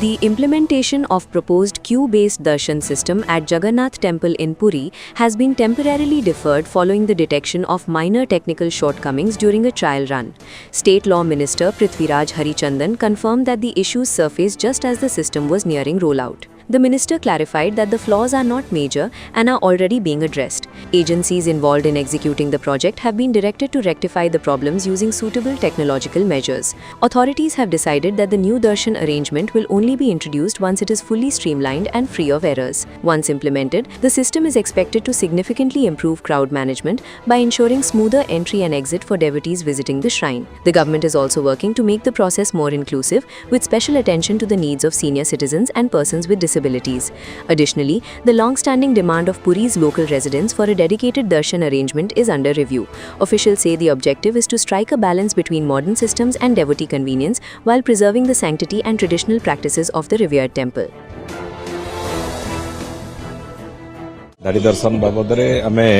The implementation of proposed queue-based darshan system at Jagannath Temple in Puri has been temporarily deferred following the detection of minor technical shortcomings during a trial run. State Law Minister Prithviraj Harichandan confirmed that the issues surfaced just as the system was nearing rollout. The minister clarified that the flaws are not major and are already being addressed. Agencies involved in executing the project have been directed to rectify the problems using suitable technological measures. Authorities have decided that the new darshan arrangement will only be introduced once it is fully streamlined and free of errors. Once implemented, the system is expected to significantly improve crowd management by ensuring smoother entry and exit for devotees visiting the shrine. The government is also working to make the process more inclusive, with special attention to the needs of senior citizens and persons with disabilities. Additionally, the long-standing demand of Puri's local residents for a dedicated darshan arrangement is under review. Officials say the objective is to strike a balance between modern systems and devotee convenience while preserving the sanctity and traditional practices of the revered temple. दाड़ी दर्शन बाबद आमे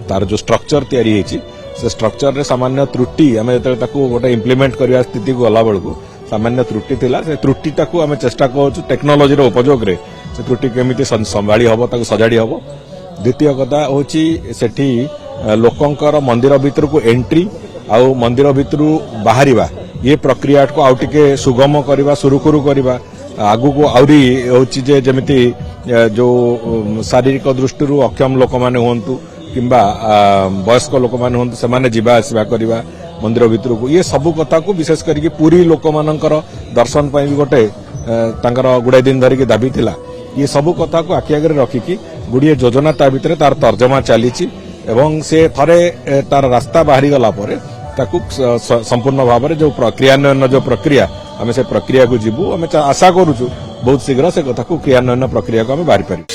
तार जो structure तैयारी होती से structure रे सामान्य त्रुटि आमे गोटे इम्प्लीमेंट करवा स्थिति को गला बेलू सामान्य त्रुटि थिला से त्रुटिटा को आमे चेष्टा करूँ टेक्नोलोजी रो उपयोग रे से त्रुटि केमिति संभाली हबो ताको सजाड़ी हबो। द्वितीय कथा होची सेठी लोकंकर मंदिर भितर को एंट्री आउ मंदिर भितर बाहरिबा ये प्रक्रिया को आउ टिके सुगम करबा सुरुखुरु करबा आगु को आउरी होची जे जेमिति जो शारीरिक दृष्टि अक्षम लोक माने होंतु किंबा वयस्क लोक माने होंतु से माने जीवा आसवा करबा मंदिर भितर को ये सब कथा को विशेष करके पूरी लोक मानकर दर्शन पाई भी गोटे तांकर गुड़ाई दिन धरिकी दाबी थिला ये सब कथा को आखि आगे रखिकी गुड़िए योजना ता भितर तार तर्जमा चलीची एवं से थरे तार रास्ता बाहरी गला परे ताकू संपूर्ण भाव में जो क्रियान्वयन जो प्रक्रिया आम से प्रक्रिया को जीवु आम आशा करूँ बहुत शीघ्र से कथा को क्रियान्वयन प्रक्रिया को आम बाहरी पारि।